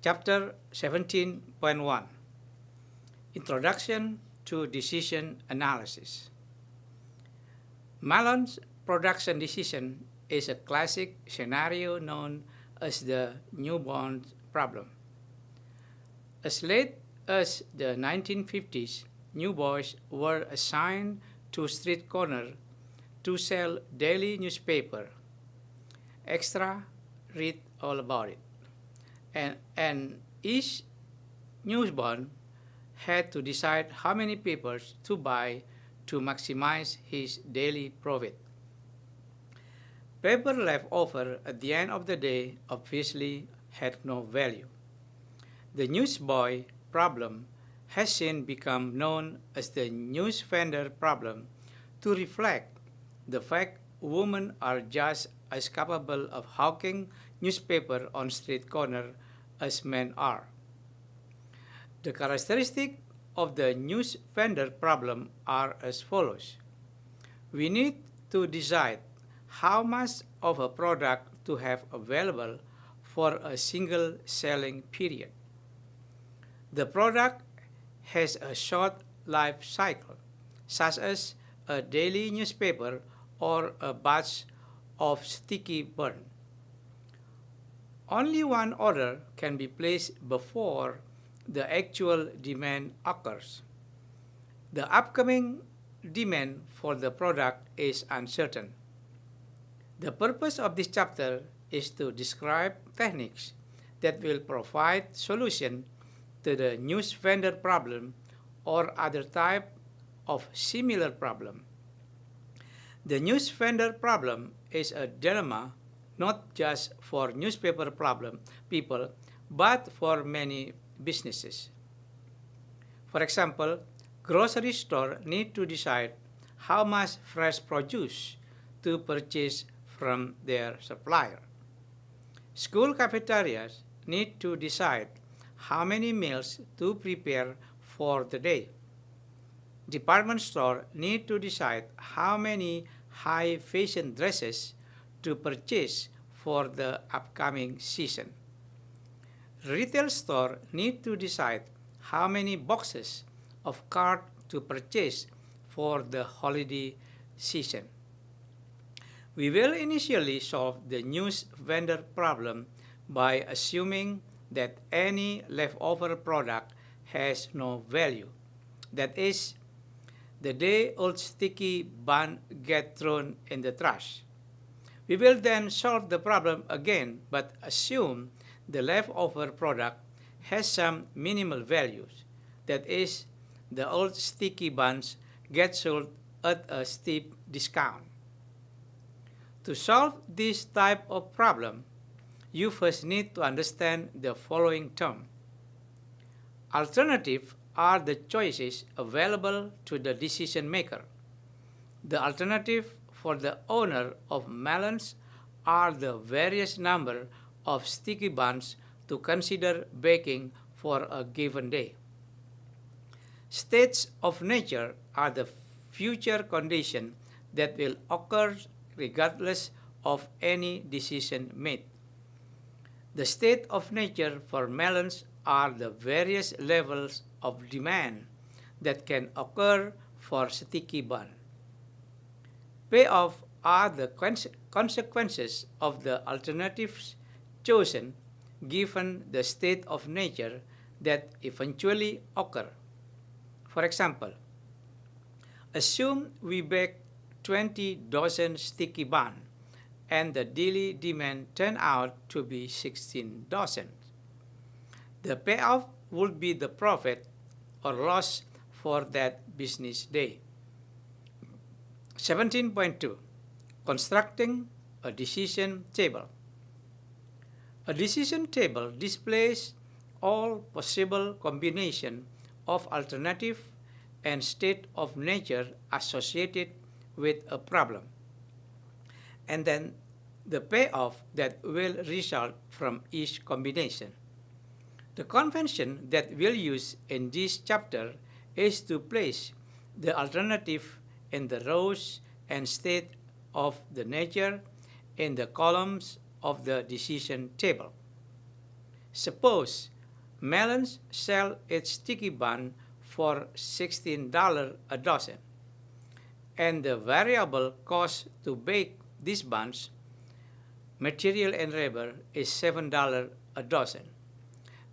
Chapter 17.1 Introduction to Decision Analysis. Mellon's production decision is a classic scenario known as the newborn problem. As late as the 1950s, new boys were assigned to street corner to sell daily newspaper. Extra, read all about it. And each newsboy had to decide how many papers to buy to maximize his daily profit. Paper left over at the end of the day obviously had no value. The newsboy problem has since become known as the news vendor problem to reflect the fact women are just as capable of hawking newspaper on street corner as men are. The characteristics of the news vendor problem are as follows. We need to decide how much of a product to have available for a single selling period. The product has a short life cycle, such as a daily newspaper or a batch of sticky burn. Only one order can be placed before the actual demand occurs. The upcoming demand for the product is uncertain. The purpose of this chapter is to describe techniques that will provide solution to the news vendor problem or other type of similar problem. The news vendor problem is a dilemma not just for newspaper people, but for many businesses. For example, grocery store need to decide how much fresh produce to purchase from their supplier. School cafeterias need to decide how many meals to prepare for the day. Department store need to decide how many high fashion dresses to purchase for the upcoming season. Retail store need to decide how many boxes of card to purchase for the holiday season. We will initially solve the news vendor problem by assuming that any leftover product has no value. That is, the day old sticky bun get thrown in the trash. We will then solve the problem again, but assume the leftover product has some minimal values. That is, the old sticky buns get sold at a steep discount. To solve this type of problem, you first need to understand the following term. Alternatives are the choices available to the decision maker. The alternative for the owner of melons are the various number of sticky buns to consider baking for a given day. States of nature are the future conditions that will occur regardless of any decision made. The state of nature for melons are the various levels of demand that can occur for sticky bun. Payoff are the consequences of the alternatives chosen given the state of nature that eventually occur. For example, assume we bake 20 dozen sticky bun and the daily demand turn out to be 16 dozen. The payoff would be the profit or loss for that business day. 17.2 Constructing a decision table. A decision table displays all possible combinations of alternative and state of nature associated with a problem, and then the payoff that will result from each combination. The convention that we'll use in this chapter is to place the alternative in the rows and state of the nature in the columns of the decision table. Suppose Melons sell its sticky bun for $16 a dozen, and the variable cost to bake these buns, material and labor, is $7 a dozen.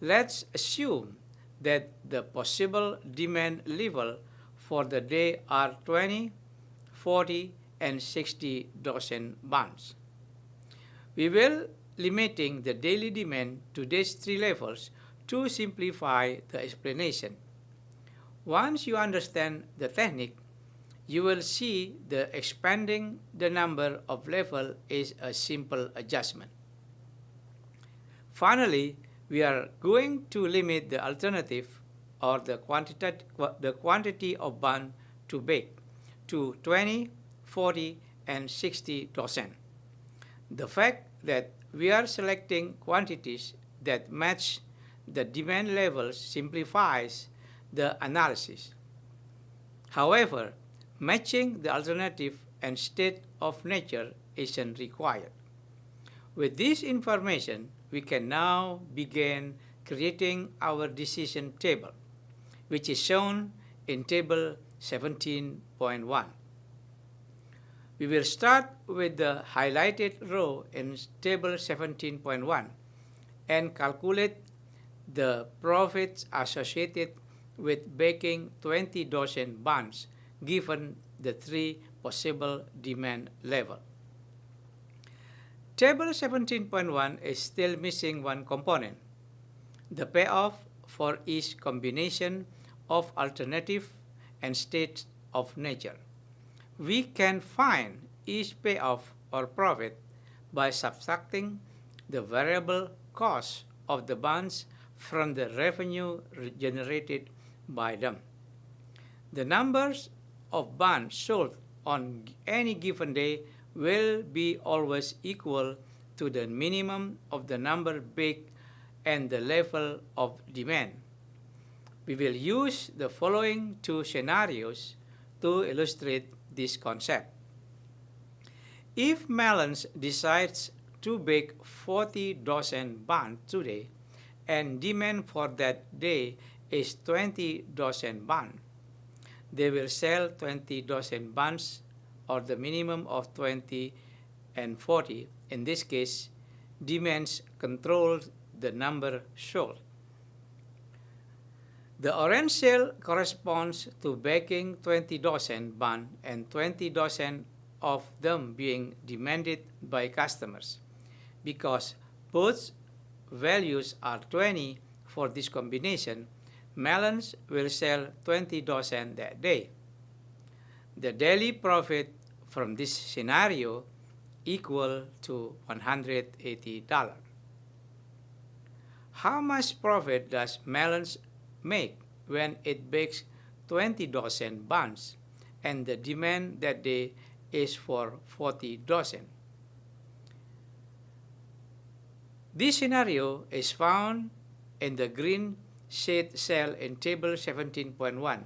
Let's assume that the possible demand level for the day are 20, 40, and 60 dozen buns. We will limiting the daily demand to these three levels to simplify the explanation. Once you understand the technique, you will see that expanding the number of levels is a simple adjustment. Finally, we are going to limit the alternative or the quantity of bun to bake to 20, 40, and 60 dozen. The fact that we are selecting quantities that match the demand levels simplifies the analysis. However, matching the alternative and state of nature isn't required. With this information, we can now begin creating our decision table, which is shown in Table 17.1. We will start with the highlighted row in Table 17.1 and calculate the profits associated with baking 20 dozen buns given the three possible demand levels. Table 17.1 is still missing one component, the payoff for each combination of alternative and state of nature. We can find each payoff or profit by subtracting the variable cost of the buns from the revenue generated by them. The numbers of buns sold on any given day will be always equal to the minimum of the number baked and the level of demand. We will use the following two scenarios to illustrate this concept. If Melons decides to bake 40 dozen buns today and demand for that day is 20 dozen buns, they will sell 20 dozen buns or the minimum of 20 and 40. In this case, demands control the number sold. The orange cell corresponds to baking 20 dozen buns and 20 dozen of them being demanded by customers. Because both values are 20 for this combination, Melons will sell 20 dozen that day. The daily profit from this scenario equal to $180. How much profit does Melons make when it bakes 20 dozen buns and the demand that day is for 40 dozen? This scenario is found in the green shade cell in Table 17.1.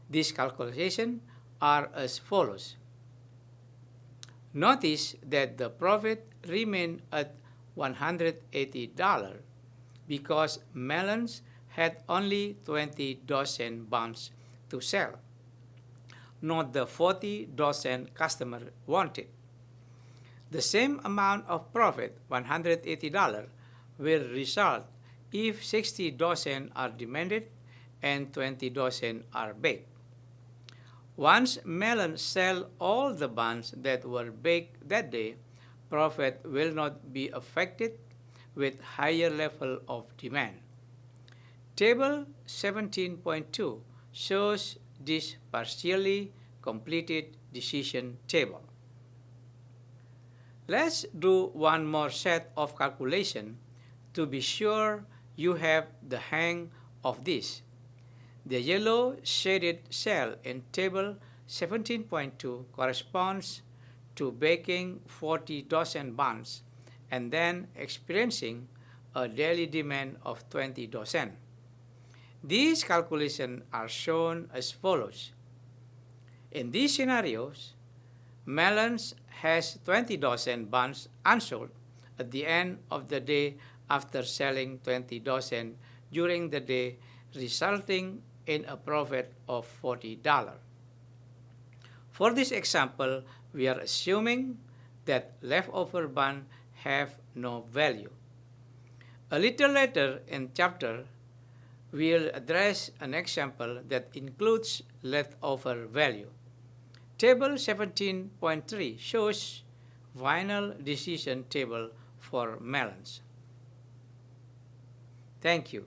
These calculations are as follows. Notice that the profit remained at $180 because Melons had only 20 dozen buns to sell, not the 40 dozen customer wanted. The same amount of profit, $180, will result if 60 dozen are demanded and 20 dozen are baked. Once Melons sell all the buns that were baked that day, profit will not be affected with higher level of demand. Table 17.2 shows this partially completed decision table. Let's do one more set of calculation to be sure you have the hang of this. The yellow shaded cell in Table 17.2 corresponds to baking 40 dozen buns and then experiencing a daily demand of 20 dozen. These calculations are shown as follows. In these scenarios, Melons has 20 dozen buns unsold at the end of the day after selling 20 dozen during the day, resulting in a profit of $40. For this example, we are assuming that leftover buns have no value. A little later in chapter, we'll address an example that includes leftover value. Table 17.3 shows final decision table for melons. Thank you.